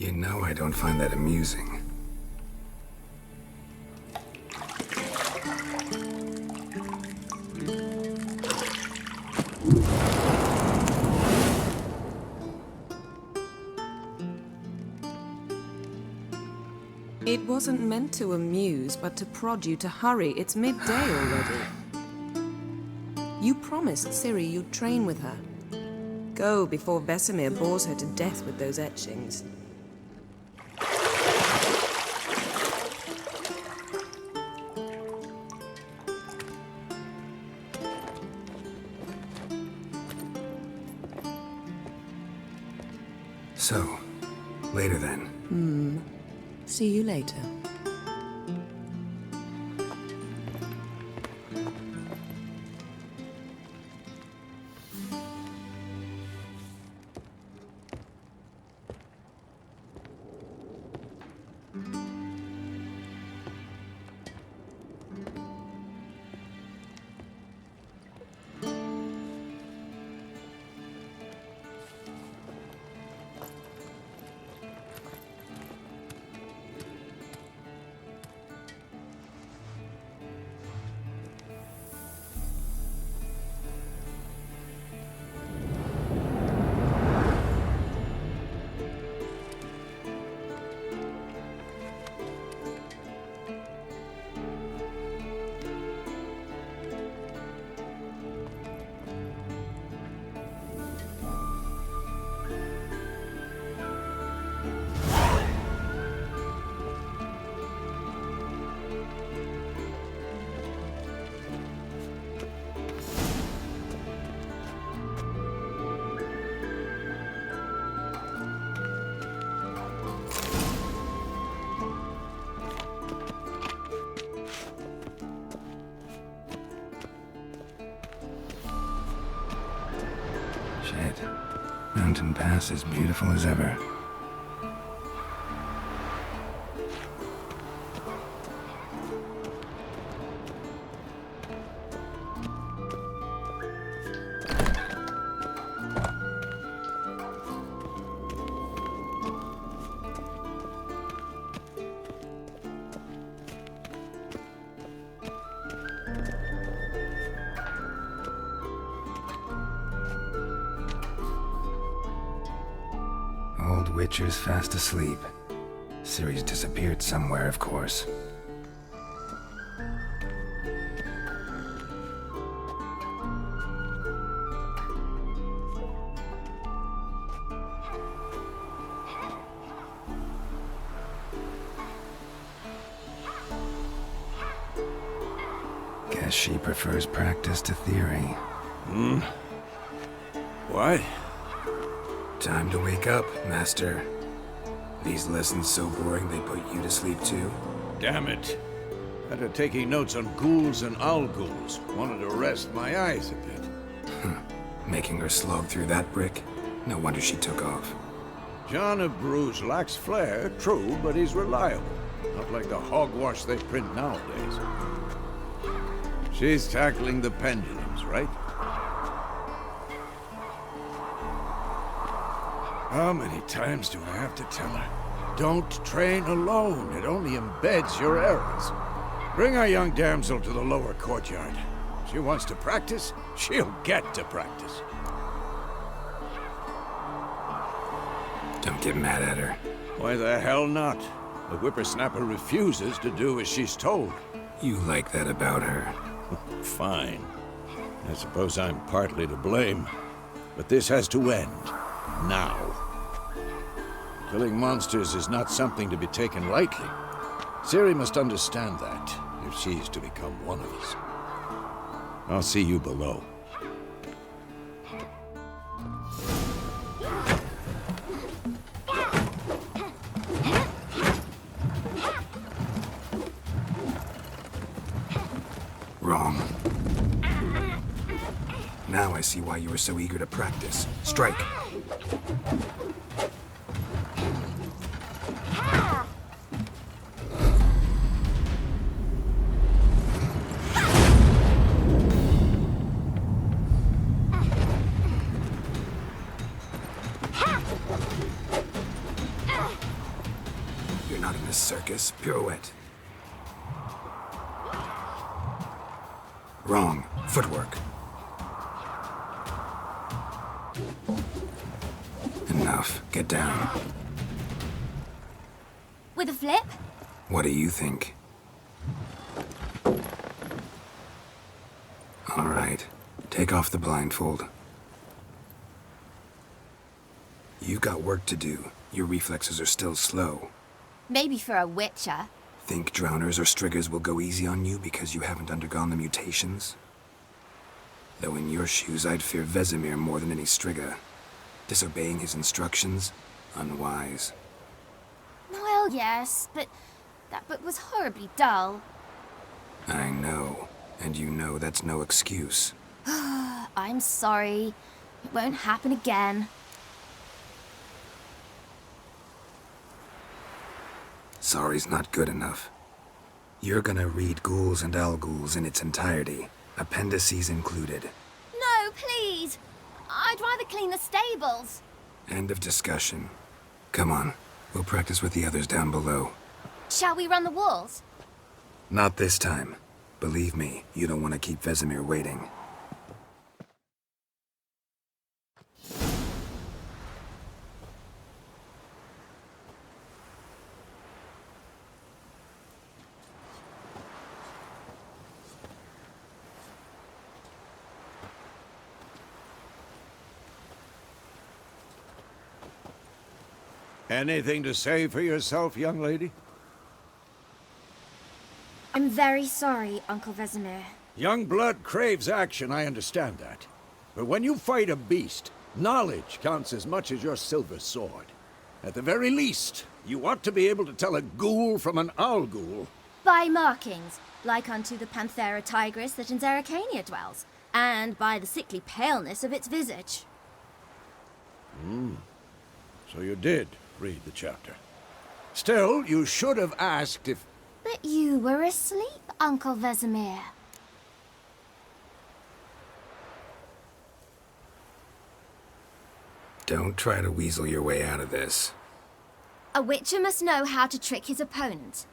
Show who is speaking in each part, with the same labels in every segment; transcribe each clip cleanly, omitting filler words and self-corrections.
Speaker 1: You know I don't find that amusing.
Speaker 2: It wasn't meant to amuse, but to prod you to hurry. It's midday already. You promised Ciri you'd train with her. Go before Vesemir bores her to death with those etchings.
Speaker 1: So, later then.
Speaker 2: See you later.
Speaker 1: Shit. Mountain Pass is beautiful as ever. Old Witcher's fast asleep. Ciri's disappeared somewhere, of course. Guess she prefers practice to theory.
Speaker 3: What?
Speaker 1: Time to wake up, Master. These lessons so boring they put you to sleep too?
Speaker 3: Damn it. After taking notes on ghouls and owl ghouls, wanted to rest my eyes a bit.
Speaker 1: Making her slog through that brick? No wonder she took off.
Speaker 3: John of Bruges lacks flair, true, but he's reliable. Not like the hogwash they print nowadays. She's tackling the pendulums, right? How many times do I have to tell her? Don't train alone. It only embeds your errors. Bring our young damsel to the lower courtyard. She wants to practice, she'll get to practice.
Speaker 1: Don't get mad at her.
Speaker 3: Why the hell not? The whippersnapper refuses to do as she's told.
Speaker 1: You like that about her.
Speaker 3: Fine. I suppose I'm partly to blame. But this has to end. Now. Killing monsters is not something to be taken lightly. Ciri must understand that, if she's to become one of us. I'll see you below.
Speaker 1: Wrong. Now I see why you were so eager to practice. Strike. not in a circus. Pirouette. Wrong. Footwork. Enough. Get down.
Speaker 4: With a flip?
Speaker 1: What do you think? All right. Take off the blindfold. You've got work to do. Your reflexes are still slow.
Speaker 4: Maybe for a witcher.
Speaker 1: Think drowners or striggers will go easy on you because you haven't undergone the mutations? Though in your shoes, I'd fear Vesemir more than any strigger. Disobeying his instructions? Unwise.
Speaker 4: Well, yes, but that book was horribly dull.
Speaker 1: I know. And you know that's no excuse.
Speaker 4: I'm sorry. It won't happen again.
Speaker 1: Sorry's not good enough. You're gonna read Ghouls and Alghouls in its entirety, appendices included.
Speaker 4: No, please! I'd rather clean the stables.
Speaker 1: End of discussion. Come on, we'll practice with the others down below.
Speaker 4: Shall we run the walls?
Speaker 1: Not this time. Believe me, you don't want to keep Vesemir waiting.
Speaker 3: Anything to say for yourself, young lady?
Speaker 4: I'm very sorry, Uncle Vesemir.
Speaker 3: Young blood craves action, I understand that. But when you fight a beast, knowledge counts as much as your silver sword. At the very least, you ought to be able to tell a ghoul from an owl-ghoul.
Speaker 4: By markings, like unto the Panthera tigris that in Zerrikania dwells, and by the sickly paleness of its visage.
Speaker 3: So you did read the chapter. Still, you should have asked if...
Speaker 4: But you were asleep, Uncle Vesemir.
Speaker 1: Don't try to weasel your way out of this.
Speaker 4: A witcher must know how to trick his opponent.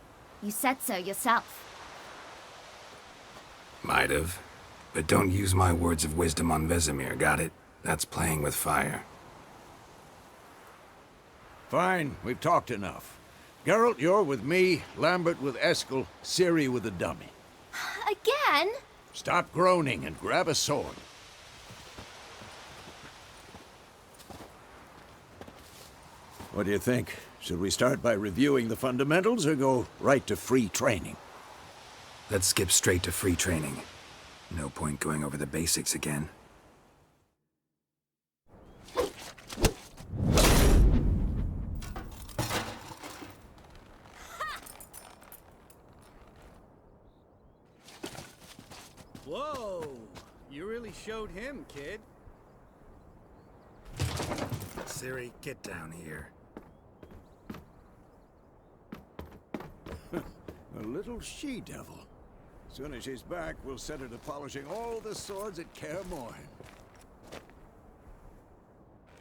Speaker 4: You said so yourself.
Speaker 1: Might have. But don't use my words of wisdom on Vesemir, got it? That's playing with fire.
Speaker 3: Fine, we've talked enough. Geralt, you're with me, Lambert with Eskel, Ciri with the dummy.
Speaker 4: Again?
Speaker 3: Stop groaning and grab a sword. What do you think? Should we start by reviewing the fundamentals or go right to free training?
Speaker 1: Let's skip straight to free training. No point going over the basics again.
Speaker 5: Whoa! You really showed him, kid.
Speaker 1: Ciri, get down here.
Speaker 3: A little she-devil. Soon as she's back, we'll set her to polishing all the swords at Kaer Morhen.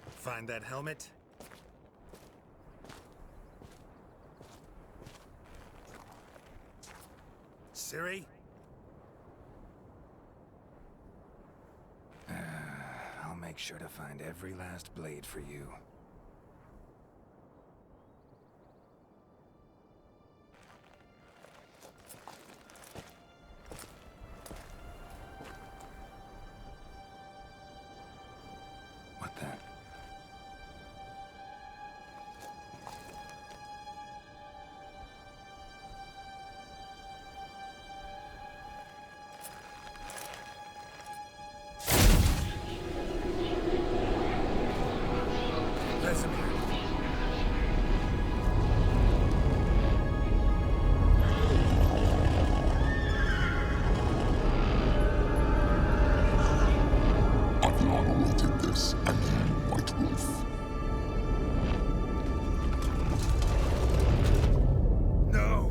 Speaker 1: Find that helmet? Ciri? I'll make sure to find every last blade for you. What the? Vesemir.
Speaker 6: Adriana will take this, and you, White Wolf.
Speaker 1: No!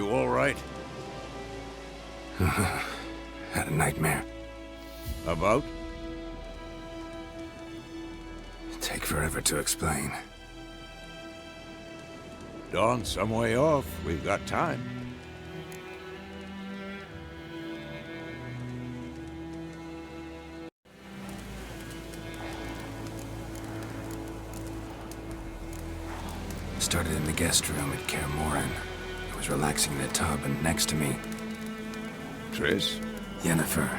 Speaker 3: You all right?
Speaker 1: Had a nightmare.
Speaker 3: About?
Speaker 1: Take forever to explain.
Speaker 3: Dawn's some way off. We've got time.
Speaker 1: Started in the guest room at Kaer Morhen. I was relaxing in a tub, and next to me,
Speaker 3: Triss?
Speaker 1: Yennefer.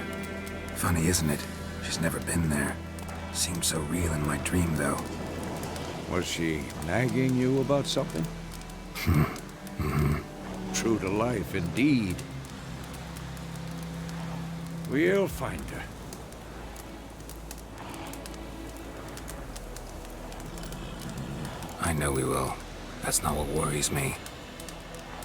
Speaker 1: Funny, isn't it? She's never been there. Seemed so real in my dream, though.
Speaker 3: Was she nagging you about something? True to life, indeed. We'll find her.
Speaker 1: I know we will. That's not what worries me.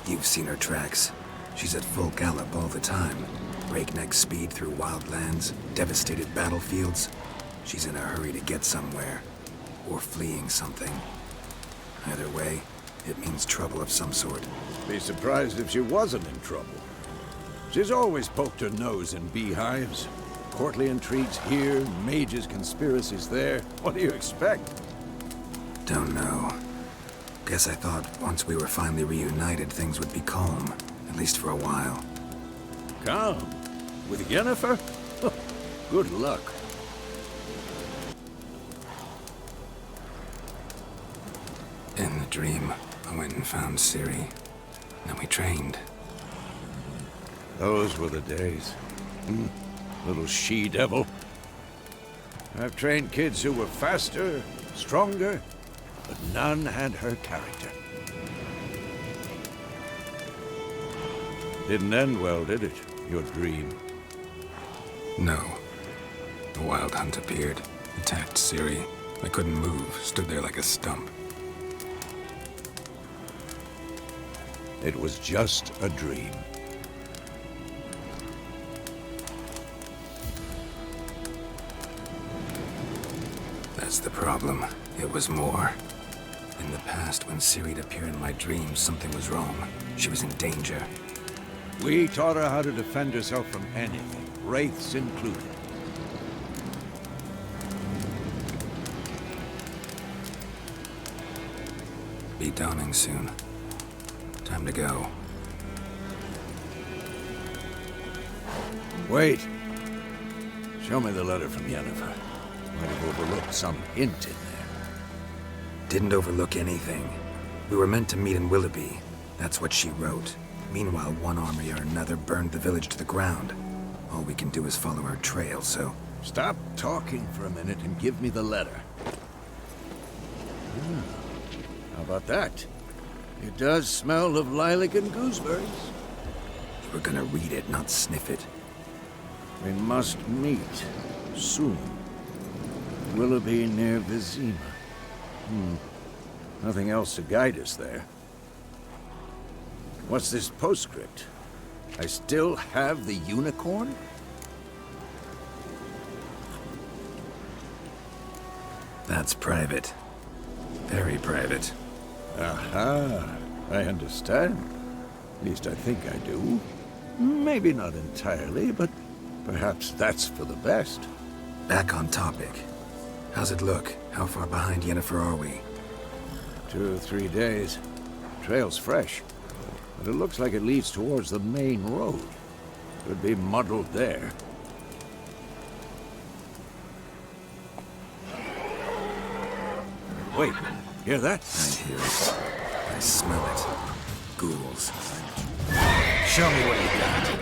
Speaker 1: You've seen her tracks. She's at full gallop all the time. Breakneck speed through wildlands, devastated battlefields. She's in a hurry to get somewhere. Or fleeing something. Either way, it means trouble of some sort.
Speaker 3: Be surprised if she wasn't in trouble. She's always poked her nose in beehives. Courtly intrigues here, mages' conspiracies there. What do you expect?
Speaker 1: Don't know. Guess I thought once we were finally reunited, things would be calm. At least for a while.
Speaker 3: Calm? With Yennefer? Good luck.
Speaker 1: In the dream, I went and found Ciri. Then we trained.
Speaker 3: Those were the days. Little she-devil. I've trained kids who were faster, stronger, but none had her character. Didn't end well, did it? Your dream?
Speaker 1: No. The Wild Hunt appeared, attacked Ciri. I couldn't move, stood there like a stump.
Speaker 3: It was just a dream.
Speaker 1: That's the problem. It was more. In the past, when Ciri'd appear in my dreams, something was wrong. She was in danger.
Speaker 3: We taught her how to defend herself from anything, wraiths included.
Speaker 1: Be dawning soon. Time to go.
Speaker 3: Wait. Show me the letter from Yennefer. Might have overlooked some hint in there.
Speaker 1: Didn't overlook anything. We were meant to meet in Willoughby. That's what she wrote. Meanwhile, one army or another burned the village to the ground. All we can do is follow her trail, so...
Speaker 3: Stop talking for a minute and give me the letter. How about that? It does smell of lilac and gooseberries.
Speaker 1: You were gonna read it, not sniff it.
Speaker 3: We must meet soon. Willoughby near Vesemir. Nothing else to guide us there. What's this postscript? I still have the unicorn?
Speaker 1: That's private. Very private.
Speaker 3: Aha, I understand. At least I think I do. Maybe not entirely, but perhaps that's for the best.
Speaker 1: Back on topic. How's it look? How far behind Yennefer are we?
Speaker 3: 2 or 3 days. Trail's fresh, but it looks like it leads towards the main road. Could be muddled there. Wait, hear that?
Speaker 1: I hear it. I smell it. Ghouls.
Speaker 3: Show me what you got.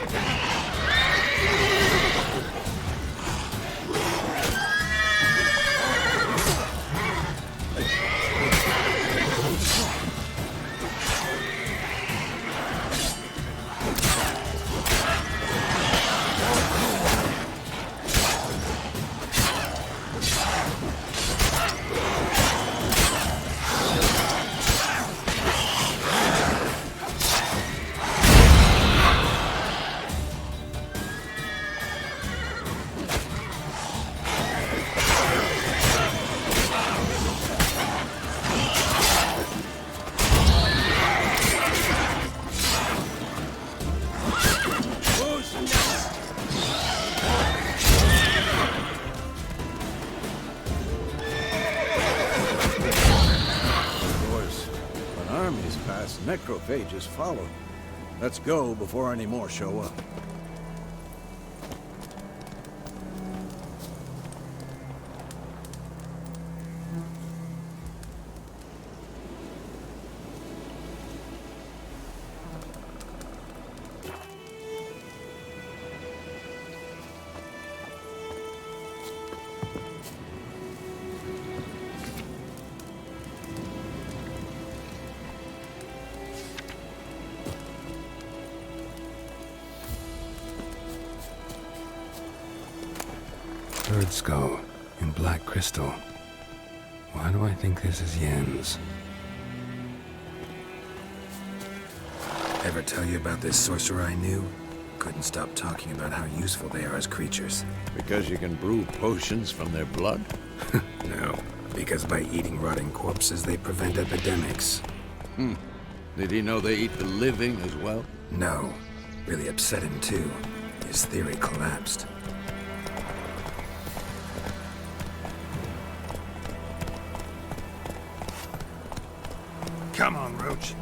Speaker 3: days pass, necrophages follow. Let's go before any more show up.
Speaker 1: Bird skull in black crystal. Why do I think this is Yen's? Ever tell you about this sorcerer I knew? Couldn't stop talking about how useful they are as creatures.
Speaker 3: Because you can brew potions from their blood?
Speaker 1: No, because by eating rotting corpses, they prevent epidemics.
Speaker 3: Did he know they eat the living as well?
Speaker 1: No, really upset him too. His theory collapsed. Come on, Roach.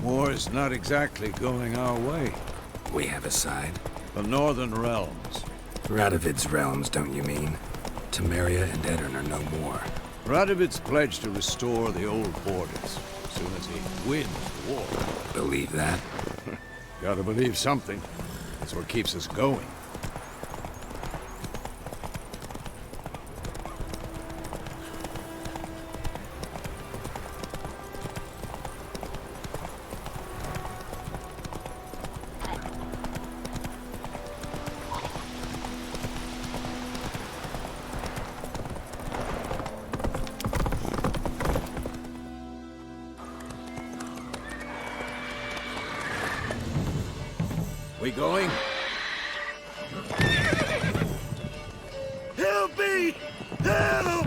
Speaker 3: War's not exactly going our way.
Speaker 1: We have a side.
Speaker 3: The Northern Realms.
Speaker 1: Radovid's realms, don't you mean? Temeria and Edirn are no more.
Speaker 3: Radovid's pledged to restore the old borders as soon as he wins the war.
Speaker 1: Believe that?
Speaker 3: Gotta believe something. That's what keeps us going. We going? Help me! Help!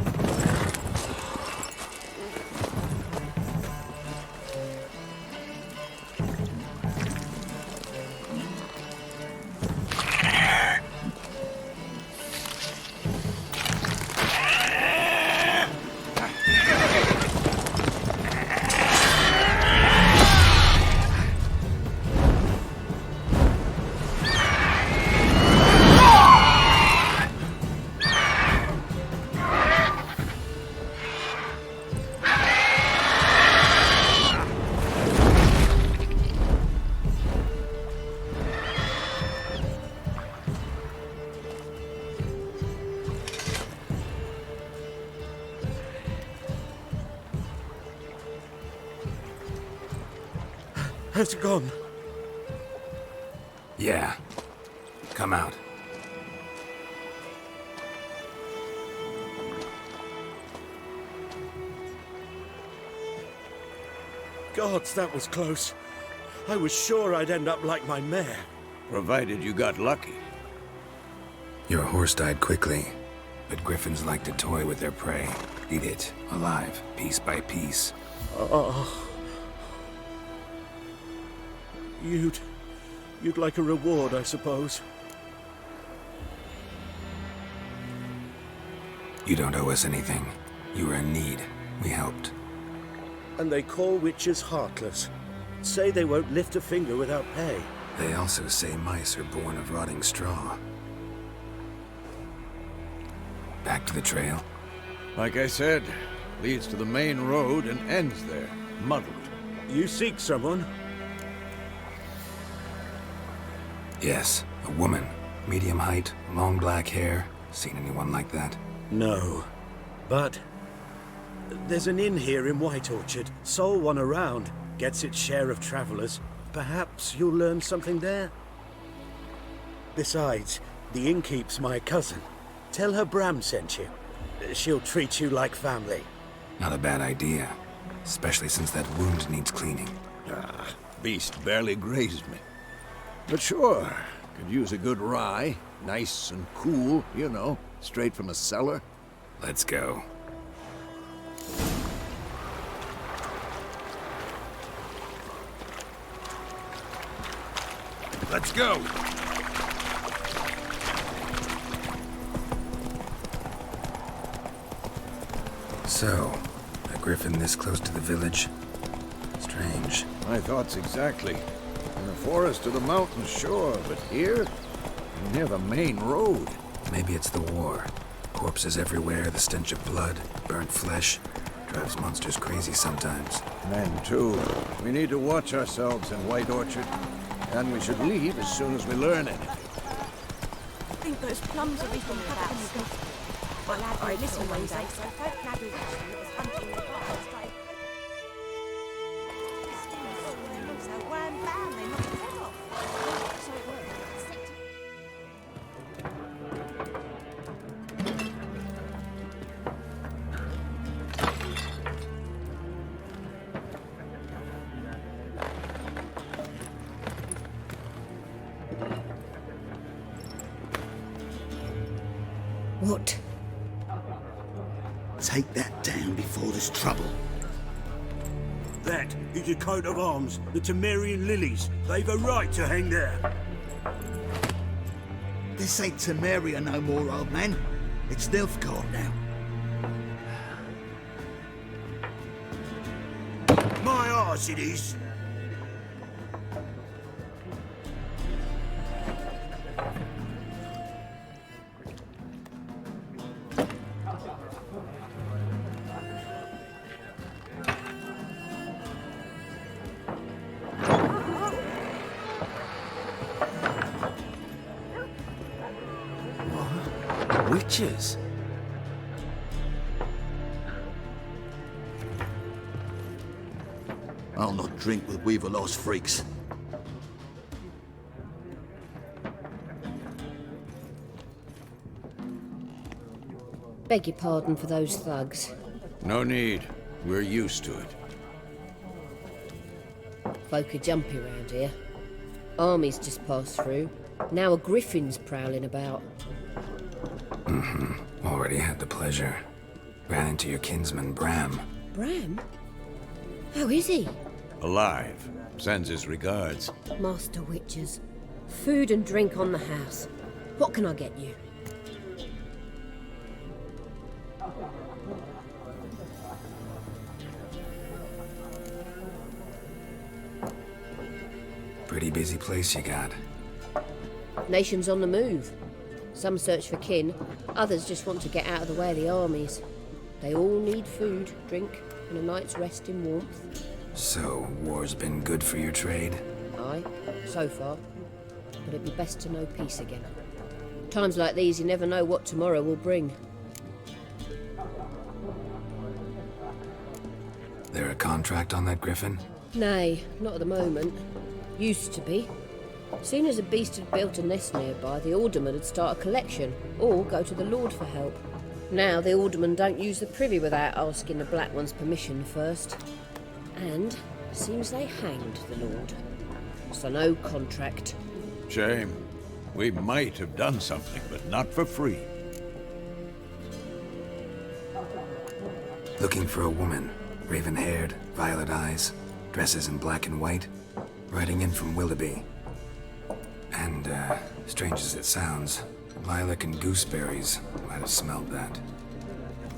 Speaker 5: Has it gone?
Speaker 1: Yeah. Come out.
Speaker 5: Gods, that was close. I was sure I'd end up like my mare.
Speaker 3: Provided you got lucky.
Speaker 1: Your horse died quickly, but griffins like to toy with their prey. Eat it, alive, piece by piece.
Speaker 5: Oh. You'd like a reward, I suppose.
Speaker 1: You don't owe us anything. You were in need. We helped.
Speaker 5: And they call witches heartless. Say they won't lift a finger without pay.
Speaker 1: They also say mice are born of rotting straw. Back to the trail?
Speaker 3: Like I said, leads to the main road and ends there, muddled.
Speaker 5: You seek someone?
Speaker 1: Yes, a woman. Medium height, long black hair. Seen anyone like that?
Speaker 5: No. But there's an inn here in White Orchard. Sole one around. Gets its share of travelers. Perhaps you'll learn something there? Besides, the innkeep's my cousin. Tell her Bram sent you. She'll treat you like family.
Speaker 1: Not a bad idea. Especially since that wound needs cleaning.
Speaker 3: Beast barely grazed me. But sure, could use a good rye. Nice and cool, you know, straight from a cellar.
Speaker 1: Let's go.
Speaker 3: Let's go!
Speaker 1: So, a griffin this close to the village? Strange.
Speaker 3: My thoughts exactly. In the forest or the mountains, sure, but here? Near the main road.
Speaker 1: Maybe it's the war. Corpses everywhere, the stench of blood, burnt flesh. Drives monsters crazy sometimes.
Speaker 3: Men, too. We need to watch ourselves in White Orchard. And we should leave as soon as we learn anything.
Speaker 7: I think those plums are reaping about. My lad won't listen one day, so folk Nadu that was hunting the grass started... So wham bam, they knocked his head off. So it worked.
Speaker 2: What?
Speaker 8: Take that down before there's trouble.
Speaker 5: That is a coat of arms, the Temerian lilies. They've a right to hang there.
Speaker 8: This ain't Temeria no more, old man. It's Nilfgaard now.
Speaker 5: My arse it is.
Speaker 1: Witches?
Speaker 8: I'll not drink with Weaverlost freaks.
Speaker 9: Beg your pardon for those thugs.
Speaker 3: No need. We're used to it.
Speaker 9: Folk are jumpy round here. Armies just passed through. Now a griffin's prowling about.
Speaker 1: Already had the pleasure. Ran into your kinsman, Bram.
Speaker 9: Bram? How is he?
Speaker 3: Alive. Sends his regards.
Speaker 9: Master Witches. Food and drink on the house. What can I get you?
Speaker 1: Pretty busy place you got.
Speaker 9: Nations on the move. Some search for kin, others just want to get out of the way of the armies. They all need food, drink, and a night's rest in warmth.
Speaker 1: So, war's been good for your trade?
Speaker 9: Aye, so far. But it'd be best to know peace again. Times like these, you never know what tomorrow will bring.
Speaker 1: There a contract on that griffin?
Speaker 9: Nay, not at the moment. Used to be. Soon as a beast had built a nest nearby, the alderman would start a collection, or go to the Lord for help. Now the aldermen don't use the privy without asking the Black One's permission first. And seems they hanged the Lord. So no contract.
Speaker 3: Shame. We might have done something, but not for free.
Speaker 1: Looking for a woman. Raven-haired, violet eyes, dresses in black and white. Riding in from Willoughby. And, strange as it sounds, Lilac and Gooseberries might have smelled that.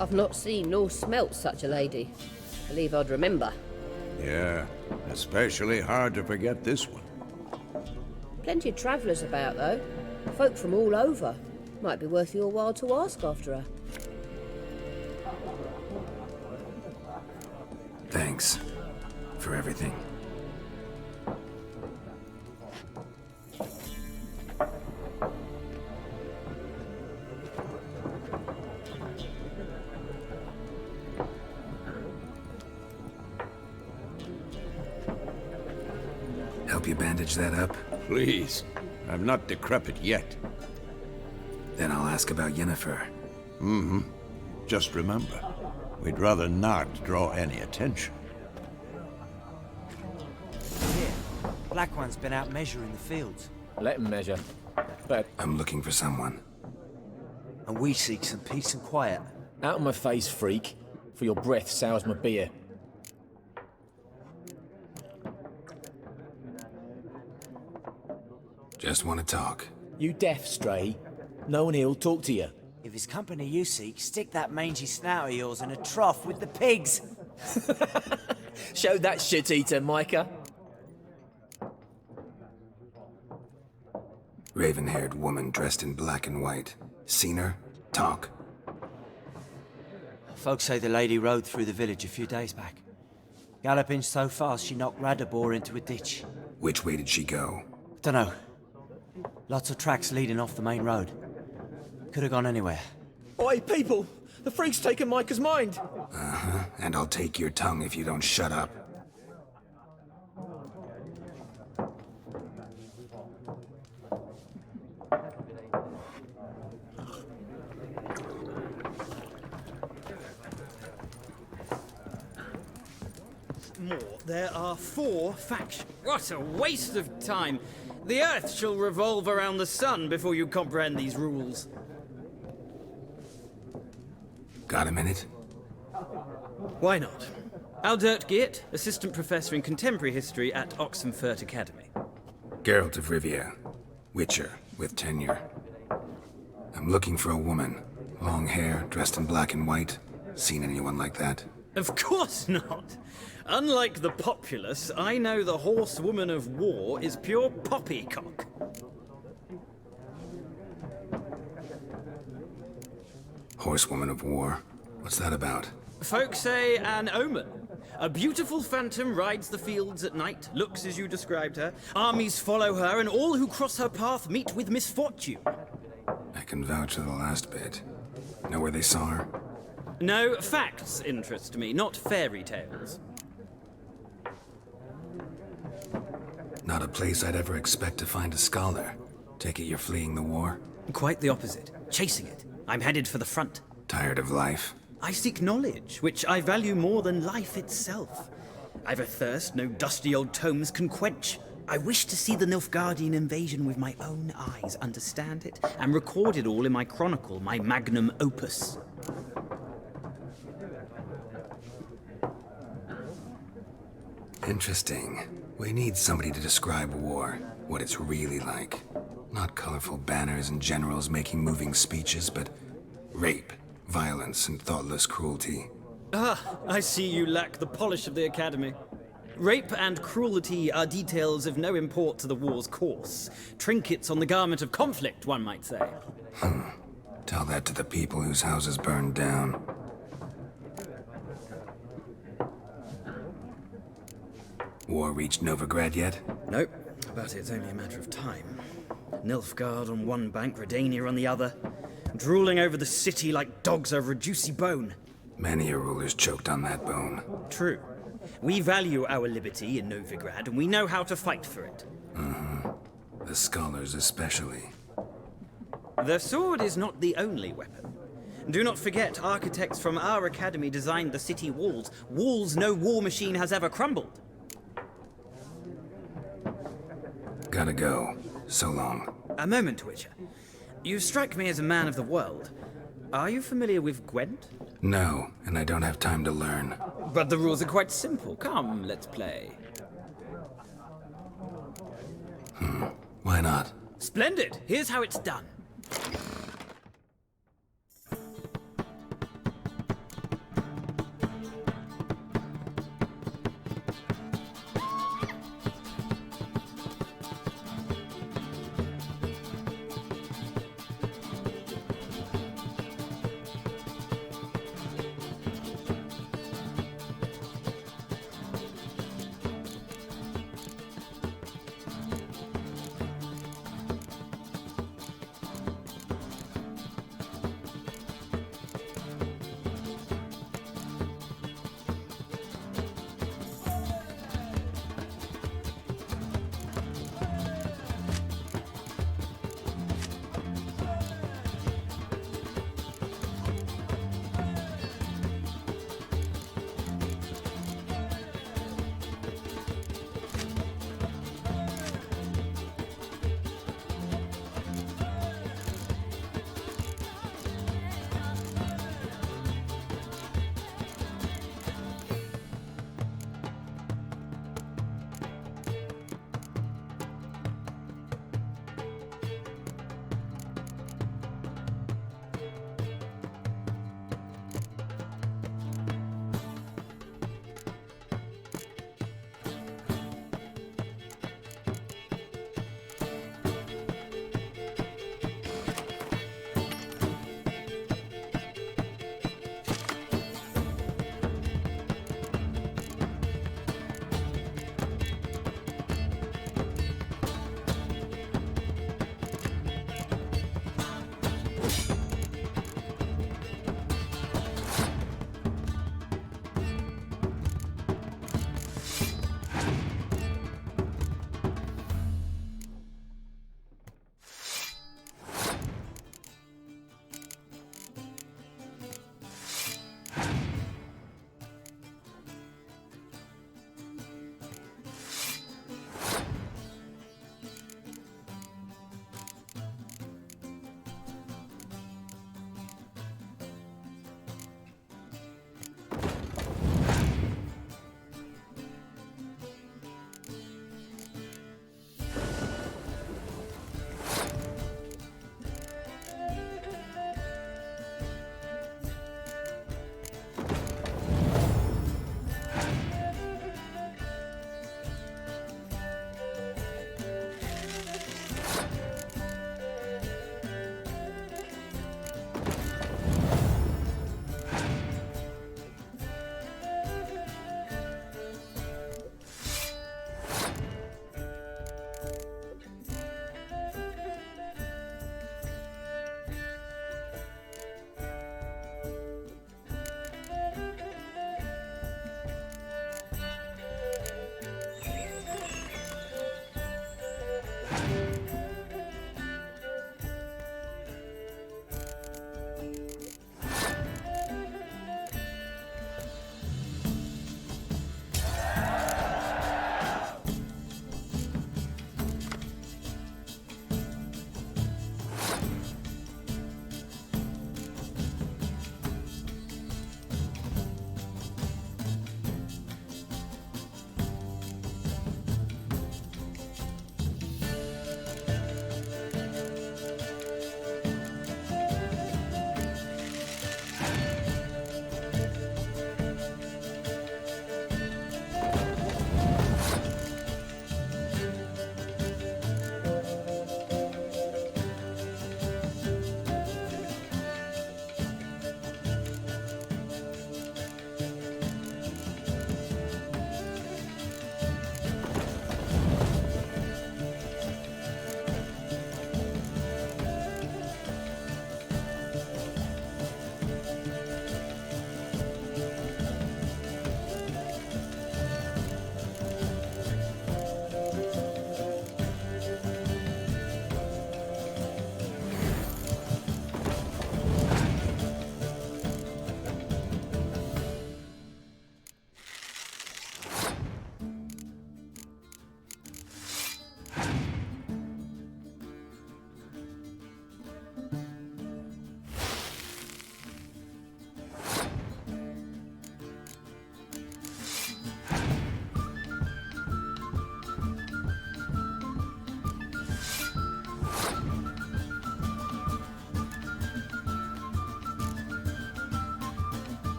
Speaker 9: I've not seen nor smelt such a lady. Believe I'd remember.
Speaker 3: Yeah, especially hard to forget this one.
Speaker 9: Plenty of travellers about, though. Folk from all over. Might be worth your while to ask after her.
Speaker 1: Thanks for everything. Help you bandage that up?
Speaker 3: Please. I'm not decrepit yet.
Speaker 1: Then I'll ask about Yennefer.
Speaker 3: Just remember, we'd rather not draw any attention.
Speaker 10: Here, Black One's been out measuring the fields.
Speaker 11: Let him measure. But
Speaker 1: I'm looking for someone.
Speaker 10: And we seek some peace and quiet.
Speaker 11: out of my face, freak, for your breath sours my beer.
Speaker 1: Just want to talk.
Speaker 11: You deaf, Stray? No one here'll talk to you.
Speaker 10: If it's company you seek, stick that mangy snout of yours in a trough with the pigs.
Speaker 11: Show that shit-eater, Micah.
Speaker 1: Raven-haired woman dressed in black and white. Seen her? Talk.
Speaker 10: Folks say the lady rode through the village a few days back. Galloping so fast she knocked Radabor into a ditch.
Speaker 1: Which way did she go?
Speaker 10: Dunno. Lots of tracks leading off the main road. Could have gone anywhere.
Speaker 11: Oi, people! The freak's taken Micah's mind!
Speaker 1: Uh-huh. And I'll take your tongue if you don't shut up.
Speaker 12: More. There are 4 factions. What a waste of time! The Earth shall revolve around the sun before you comprehend these rules.
Speaker 1: Got a minute?
Speaker 12: Why not? Aldert Geert, Assistant Professor in Contemporary History at Oxenfurt Academy.
Speaker 1: Geralt of Rivia. Witcher, with tenure. I'm looking for a woman. Long hair, dressed in black and white. Seen anyone like that?
Speaker 12: Of course not! Unlike the populace, I know the horsewoman of war is pure poppycock.
Speaker 1: Horsewoman of war? What's that about?
Speaker 12: Folks say an omen. A beautiful phantom rides the fields at night, looks as you described her. Armies follow her, and all who cross her path meet with misfortune.
Speaker 1: I can vouch for the last bit. Know where they saw her?
Speaker 12: No, facts interest me, not fairy tales.
Speaker 1: Not a place I'd ever expect to find a scholar. Take it you're fleeing the war?
Speaker 12: Quite the opposite. Chasing it. I'm headed for the front.
Speaker 1: Tired of life?
Speaker 12: I seek knowledge, which I value more than life itself. I've a thirst no dusty old tomes can quench. I wish to see the Nilfgaardian invasion with my own eyes, understand it, and record it all in my chronicle, my magnum opus.
Speaker 1: Interesting. We need somebody to describe war, what it's really like. Not colorful banners and generals making moving speeches, but rape, violence, and thoughtless cruelty.
Speaker 12: Ah, I see you lack the polish of the Academy. Rape and cruelty are details of no import to the war's course. Trinkets on the garment of conflict, one might say.
Speaker 1: Tell that to the people whose houses burned down. War reached Novigrad yet?
Speaker 12: Nope, but it's only a matter of time. Nilfgaard on one bank, Redania on the other, drooling over the city like dogs over a juicy bone.
Speaker 1: Many a ruler's choked on that bone.
Speaker 12: True. We value our liberty in Novigrad, and we know how to fight for it.
Speaker 1: The scholars especially.
Speaker 12: The sword is not the only weapon. Do not forget, architects from our academy designed the city walls. Walls no war machine has ever crumbled.
Speaker 1: Gotta go. So long.
Speaker 12: A moment, Witcher. You strike me as a man of the world. Are you familiar with Gwent?
Speaker 1: No, and I don't have time to learn.
Speaker 12: But the rules are quite simple. Come, let's play.
Speaker 1: Why not?
Speaker 12: Splendid! Here's how it's done.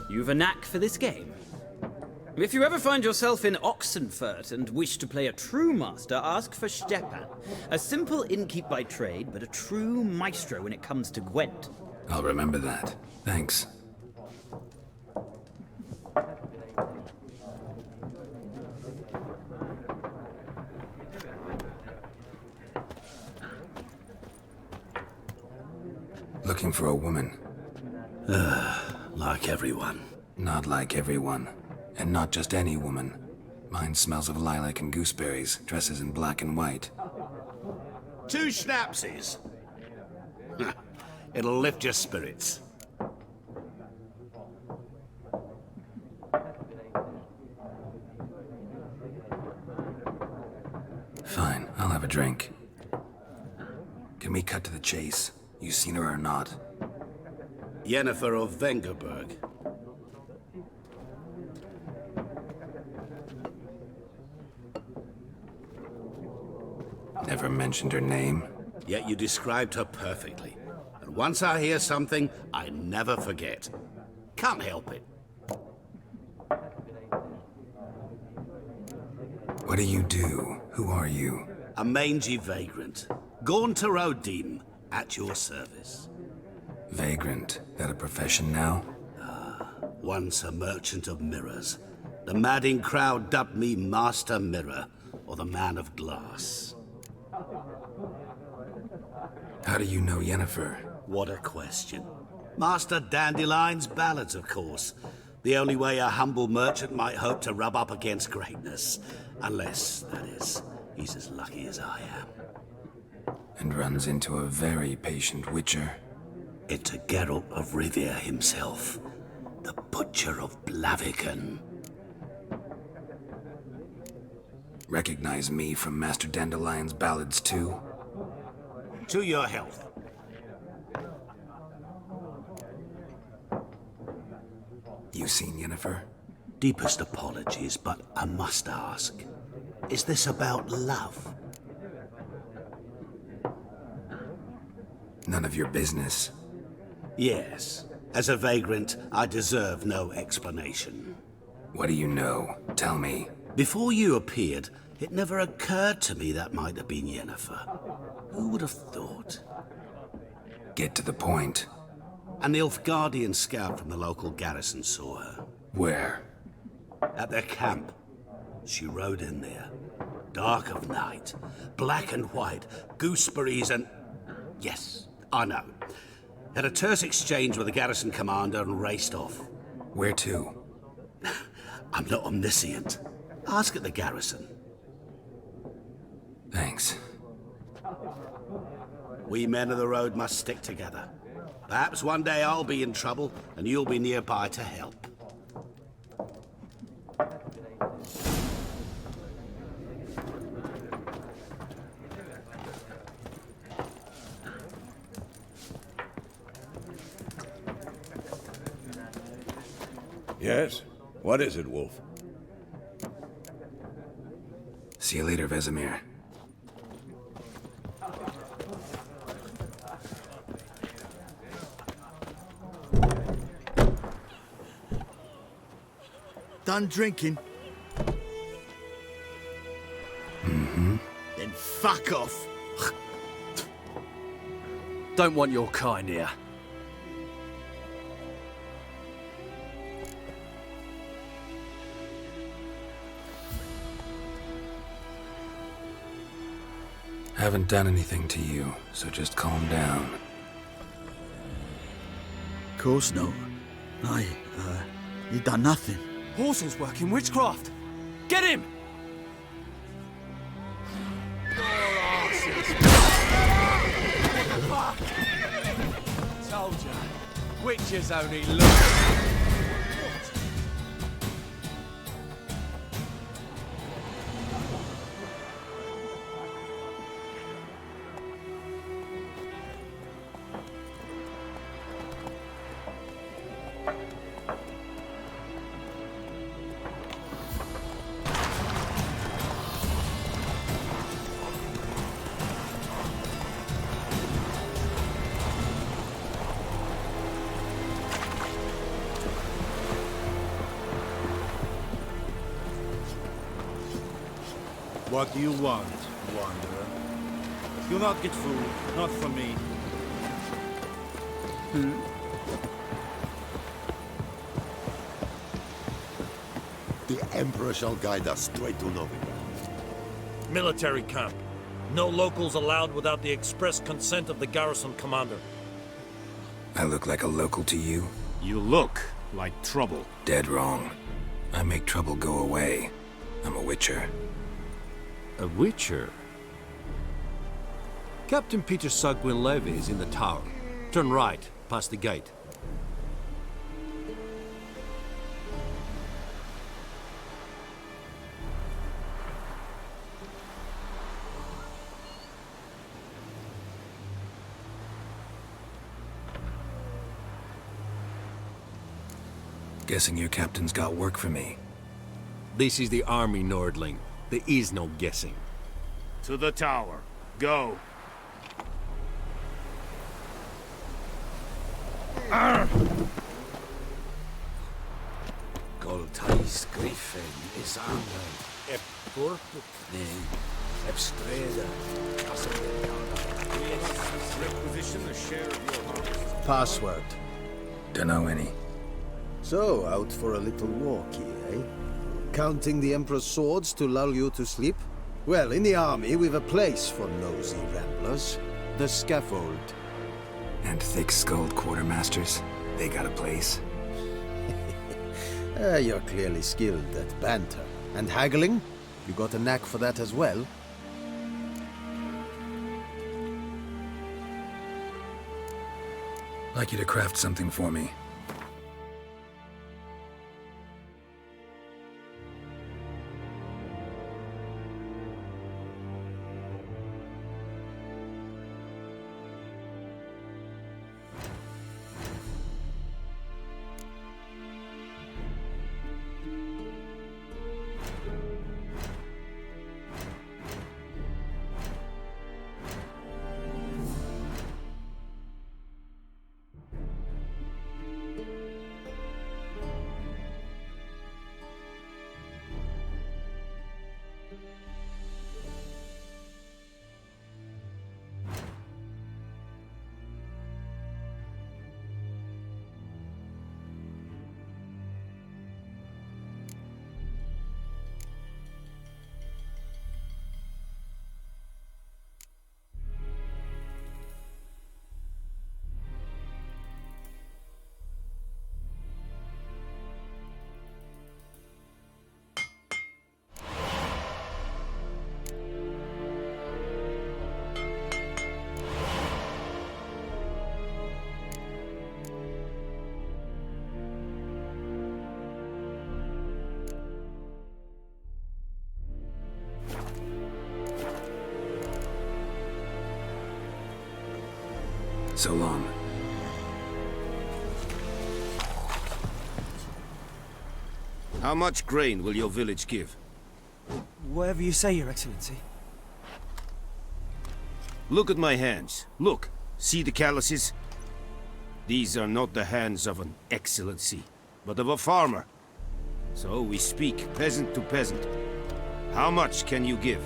Speaker 12: You've a knack for this game. If you ever find yourself in Oxenfurt and wish to play a true master, ask for Stepan. A simple innkeep by trade, but a true maestro when it comes to Gwent.
Speaker 1: I'll remember that. Thanks. Looking for a woman.
Speaker 5: Like everyone.
Speaker 1: Not like everyone. And not just any woman. Mine smells of lilac and gooseberries, dresses in black and white.
Speaker 8: 2 Synopsis. It'll lift your spirits.
Speaker 1: Fine, I'll have a drink. Can we cut to the chase? You seen her or not?
Speaker 8: Yennefer of Vengerberg.
Speaker 1: Never mentioned her name.
Speaker 8: Yet you described her perfectly. And once I hear something, I never forget. Can't help it.
Speaker 1: What do you do? Who are you?
Speaker 8: A mangy vagrant. Gone to Rodim, at your service.
Speaker 1: Vagrant. That a profession now?
Speaker 8: Once a merchant of mirrors. The madding crowd dubbed me Master Mirror, or the Man of Glass.
Speaker 1: How do you know Yennefer?
Speaker 8: What a question. Master Dandelion's ballads, of course. The only way a humble merchant might hope to rub up against greatness. Unless, that is, he's as lucky as I am.
Speaker 1: And runs into a very patient witcher.
Speaker 8: Into Geralt of Rivia himself. The Butcher of Blaviken.
Speaker 1: Recognize me from Master Dandelion's ballads too?
Speaker 8: To your health.
Speaker 1: You seen Yennefer?
Speaker 8: Deepest apologies, but I must ask. Is this about love?
Speaker 1: None of your business.
Speaker 8: Yes. As a vagrant, I deserve no explanation.
Speaker 1: What do you know? Tell me.
Speaker 8: Before you appeared, it never occurred to me that might have been Yennefer. Who would have thought?
Speaker 1: Get to the point.
Speaker 8: A Nilfgaardian scout from the local garrison saw her.
Speaker 1: Where?
Speaker 8: At their camp. She rode in there. Dark of night. Black and white. Gooseberries and... Yes, I know. Had a terse exchange with the garrison commander and raced off.
Speaker 1: Where to?
Speaker 8: I'm not omniscient. Ask at the garrison.
Speaker 1: Thanks.
Speaker 8: We men of the road must stick together. Perhaps one day I'll be in trouble and you'll be nearby to help.
Speaker 3: Yes? What is it, Wolf?
Speaker 1: See you later, Vesemir.
Speaker 8: Done drinking?
Speaker 1: Mm-hmm.
Speaker 8: Then fuck off.
Speaker 13: Don't want your kind here.
Speaker 1: Haven't done anything to you, so just calm down.
Speaker 8: Course not. You done nothing.
Speaker 13: Horses working witchcraft. Get him! Fuck! Told you. Witches only look.
Speaker 14: What do you want, wanderer? Do not get food, not from me.
Speaker 6: The Emperor shall guide us straight to Novigrad.
Speaker 15: Military camp. No locals allowed without the express consent of the garrison commander.
Speaker 1: I look like a local to you?
Speaker 8: You look like trouble.
Speaker 1: Dead wrong. I make trouble go away. I'm a witcher.
Speaker 16: A witcher? Captain Peter Sugwin Levy is in the tower. Turn right, past the gate.
Speaker 1: Guessing your captain's got work for me.
Speaker 16: This is the army, Nordling. There is no guessing.
Speaker 8: To the tower. Go.
Speaker 5: Goltais griffin is armed. Ep porput ne. Ep streda.
Speaker 8: Requisition a share of your harvest.
Speaker 5: Password.
Speaker 1: Dunno any.
Speaker 5: So, out for a little walkie, eh? Counting the Emperor's swords to lull you to sleep? Well, in the army, we've a place for nosy ramblers. The scaffold.
Speaker 1: And thick-skulled quartermasters? They got a place?
Speaker 5: You're clearly skilled at banter. And haggling? You got a knack for that as well?
Speaker 1: Like you to craft something for me. So long.
Speaker 8: How much grain will your village give?
Speaker 10: Whatever you say, Your Excellency.
Speaker 8: Look at my hands. Look. See the calluses? These are not the hands of an excellency, but of a farmer. So we speak peasant to peasant. How much can you give?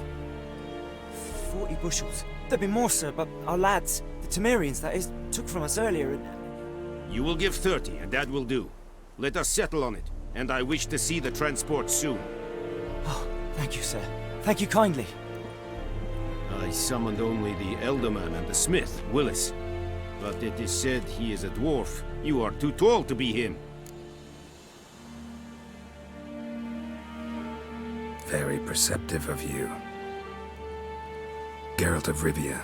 Speaker 10: 40 bushels. There'd be more, sir, but our lads, the Temerians, that is, took from us earlier and...
Speaker 8: You will give 30, and that will do. Let us settle on it, and I wish to see the transport soon.
Speaker 10: Oh, thank you, sir. Thank you kindly.
Speaker 8: I summoned only the Elderman and the smith, Willis. But it is said he is a dwarf. You are too tall to be him.
Speaker 1: Very perceptive of you. Geralt of Rivia,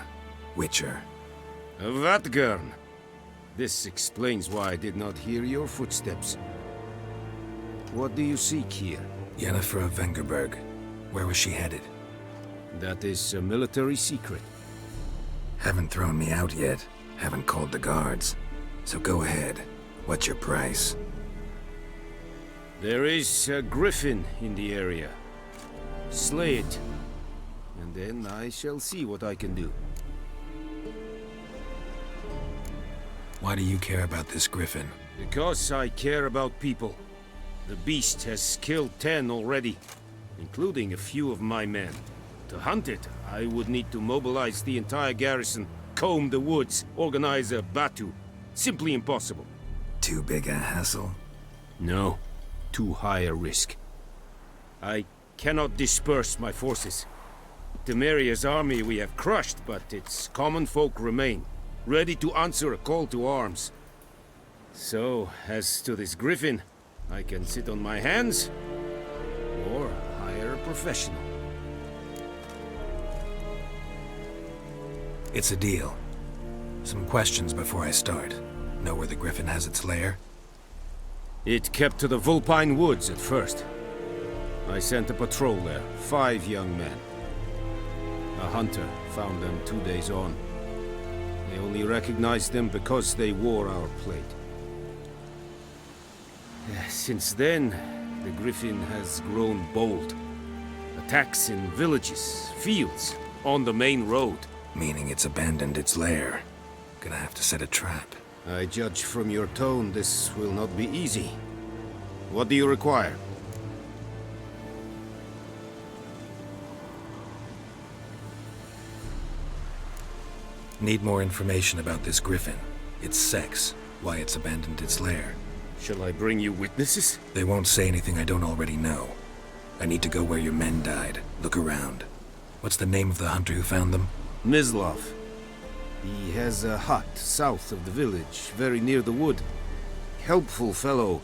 Speaker 1: Witcher.
Speaker 8: Vatgern. This explains why I did not hear your footsteps. What do you seek here?
Speaker 1: Yennefer of Vengerberg. Where was she headed?
Speaker 8: That is a military secret.
Speaker 1: Haven't thrown me out yet. Haven't called the guards. So go ahead. What's your price?
Speaker 8: There is a griffin in the area. Slay it. And then I shall see what I can do.
Speaker 1: Why do you care about this griffin?
Speaker 8: Because I care about people. The beast has killed 10 already, including a few of my men.
Speaker 17: To hunt it, I would need to mobilize the entire garrison, comb the woods, organize a batu. Simply impossible.
Speaker 1: Too big a hassle?
Speaker 17: No. Too high a risk. I cannot disperse my forces. Temeria's army we have crushed, but its common folk remain, ready to answer a call to arms. So, as to this griffin, I can sit on my hands, or hire a professional.
Speaker 1: It's a deal. Some questions before I start. Know where the griffin has its lair?
Speaker 17: It kept to the Vulpine Woods at first. I sent a patrol there, 5 young men. A hunter found them 2 days on. They only recognized them because they wore our plate. Since then, the griffin has grown bold. Attacks in villages, fields, on the main road.
Speaker 1: Meaning it's abandoned its lair. Gonna have to set a trap.
Speaker 17: I judge from your tone this will not be easy. What do you require?
Speaker 1: Need more information about this griffin. Its sex, why it's abandoned its lair.
Speaker 17: Shall I bring you witnesses?
Speaker 1: They won't say anything I don't already know. I need to go where your men died. Look around. What's the name of the hunter who found them?
Speaker 17: Mislav. He has a hut south of the village, very near the wood. Helpful fellow.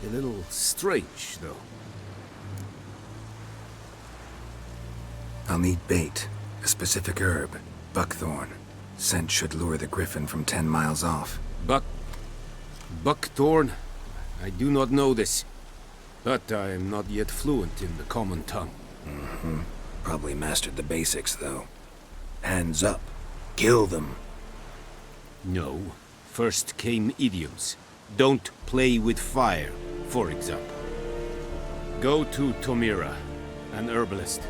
Speaker 17: A little strange, though.
Speaker 1: I'll need bait. A specific herb. Buckthorn. Scent should lure the griffin from 10 miles off.
Speaker 17: Buckthorn? I do not know this. But I am not yet fluent in the common tongue.
Speaker 1: Probably mastered the basics, though. Hands up. Kill them.
Speaker 17: No. First came idioms. Don't play with fire, for example. Go to Tomira, an herbalist.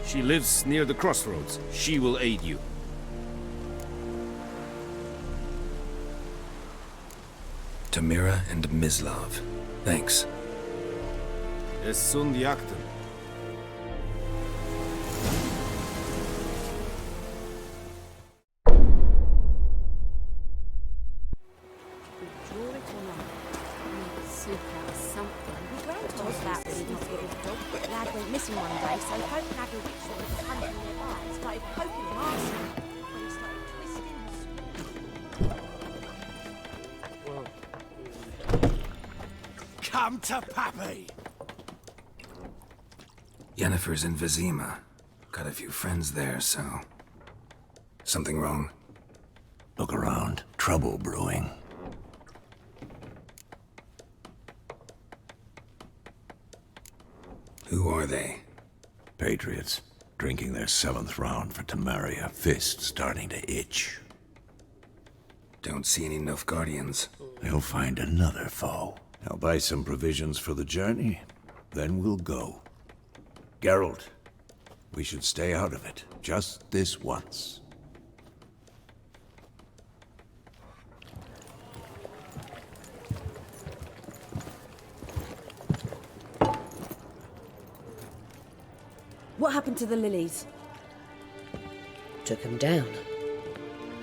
Speaker 17: She lives near the crossroads. She will aid you.
Speaker 1: Tomira and Mislav. Thanks.
Speaker 17: Es sunt jagten.
Speaker 8: Come to Pappy!
Speaker 1: Yennefer's in Vesemir. Got a few friends there, so... Something wrong?
Speaker 8: Look around. Trouble brewing.
Speaker 1: Who are they?
Speaker 8: Patriots. Drinking their 7th round for Temeria. Fist starting to itch.
Speaker 1: Don't see any Nilfgaardians.
Speaker 8: They'll find another foe. I'll buy some provisions for the journey, then we'll go. Geralt, we should stay out of it, just this once.
Speaker 7: What happened to the lilies?
Speaker 9: Took them down.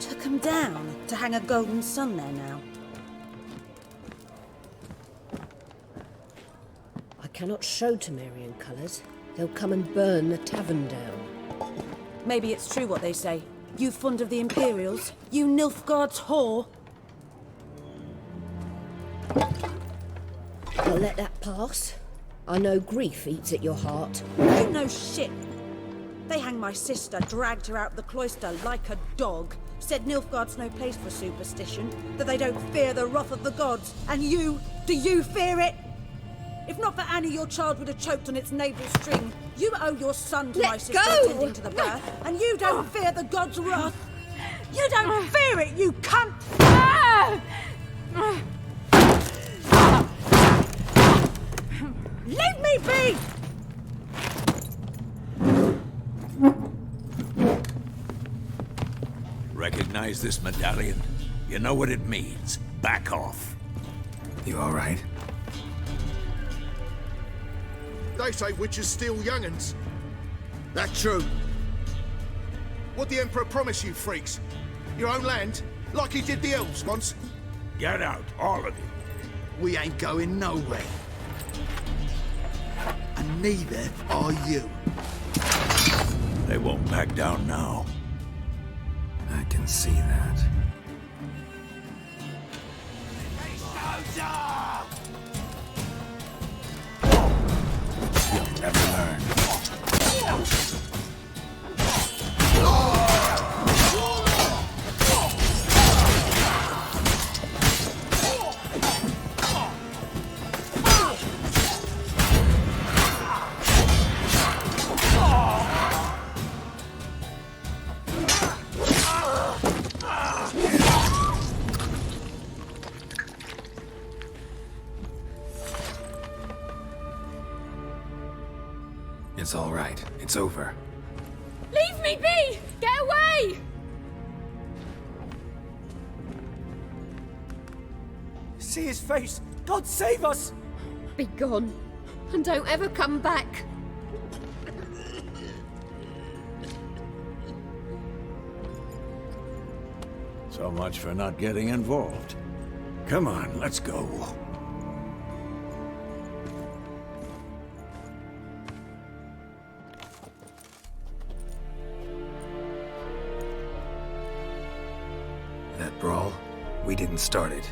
Speaker 7: Took them down to hang a golden sun there now.
Speaker 9: I cannot show Temerian colours. They'll come and burn the tavern down.
Speaker 7: Maybe it's true what they say. You fond of the Imperials? You Nilfgaard's whore?
Speaker 9: I'll let that pass. I know grief eats at your heart.
Speaker 7: You know shit. They hanged my sister, dragged her out the cloister like a dog. Said Nilfgaard's no place for superstition, that they don't fear the wrath of the gods. And you, do you fear it? If not for Annie, your child would have choked on its navel string. You owe your son to my sister attending to the birth, and you don't fear the gods' wrath. You don't fear it, you cunt! Leave me be!
Speaker 8: Recognize this medallion? You know what it means. Back off.
Speaker 1: You all right?
Speaker 18: They say witches steal young'uns. That's true. What the Emperor promise you, freaks? Your own land? Like he did the elves once?
Speaker 15: Get out, all of you.
Speaker 18: We ain't going nowhere. And neither are you.
Speaker 15: They won't back down now.
Speaker 1: I can see that. You'll never learn. It's all right. It's over.
Speaker 19: Leave me be! Get away!
Speaker 10: See his face! God save us!
Speaker 9: Be gone, and don't ever come back.
Speaker 3: So much for not getting involved. Come on, let's go.
Speaker 1: That brawl, we didn't start it.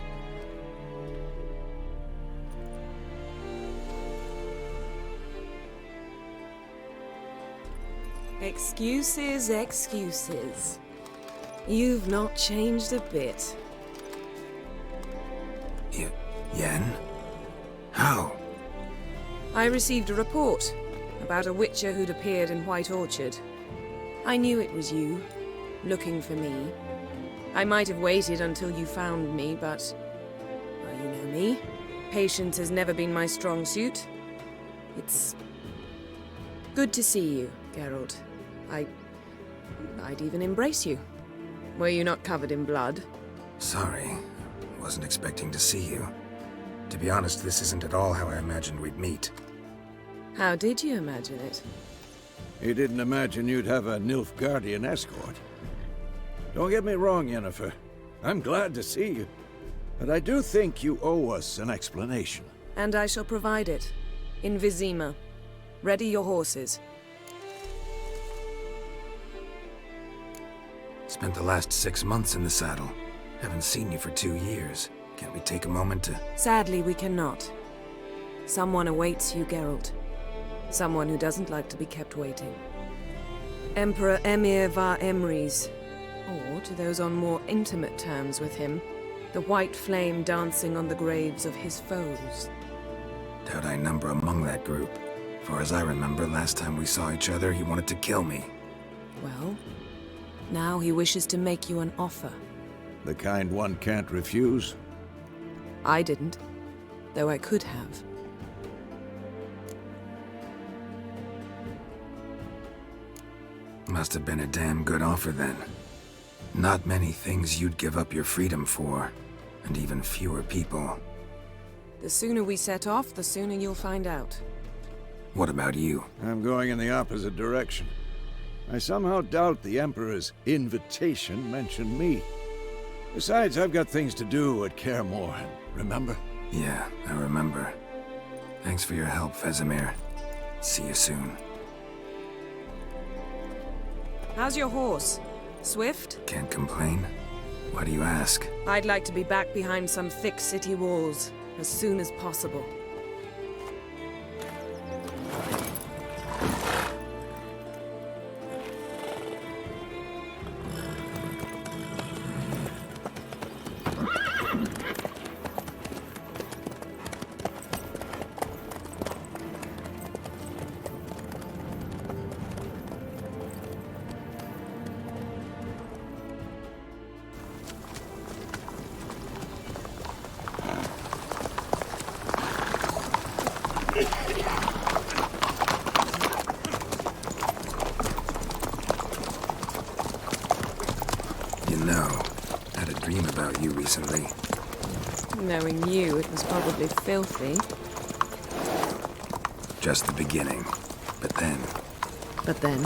Speaker 2: Excuses, excuses. You've not changed a bit.
Speaker 1: Yen? How?
Speaker 2: I received a report about a witcher who'd appeared in White Orchard. I knew it was you, looking for me. I might have waited until you found me, but... well, you know me. Patience has never been my strong suit. It's... good to see you, Geralt. I'd even embrace you. Were you not covered in blood?
Speaker 1: Sorry. Wasn't expecting to see you. To be honest, this isn't at all how I imagined we'd meet.
Speaker 2: How did you imagine it?
Speaker 3: He didn't imagine you'd have a Nilfgaardian escort. Don't get me wrong, Yennefer. I'm glad to see you. But I do think you owe us an explanation.
Speaker 2: And I shall provide it. In Vesemir. Ready your horses.
Speaker 1: Spent the last 6 months in the saddle. Haven't seen you for 2 years. Can't we take a moment to...
Speaker 2: Sadly, we cannot. Someone awaits you, Geralt. Someone who doesn't like to be kept waiting. Emperor Emir var Emrys. Or, to those on more intimate terms with him, the white flame dancing on the graves of his foes.
Speaker 1: Doubt I number among that group. Far as I remember, last time we saw each other, he wanted to kill me.
Speaker 2: Well, now he wishes to make you an offer.
Speaker 3: The kind one can't refuse?
Speaker 2: I didn't, though I could have.
Speaker 1: Must have been a damn good offer then. Not many things you'd give up your freedom for, and even fewer people.
Speaker 2: The sooner we set off, the sooner you'll find out.
Speaker 1: What about you?
Speaker 3: I'm going in the opposite direction. I somehow doubt the Emperor's invitation mentioned me. Besides, I've got things to do at Kaer Morhen, remember?
Speaker 1: Yeah, I remember. Thanks for your help, Vesemir. See you soon.
Speaker 2: How's your horse? Swift?
Speaker 1: Can't complain. Why do you ask?
Speaker 2: I'd like to be back behind some thick city walls as soon as possible.
Speaker 1: You know, I had a dream about you recently.
Speaker 2: Knowing you, it was probably filthy.
Speaker 1: Just the beginning. But then,
Speaker 2: But then...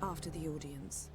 Speaker 2: After the audience.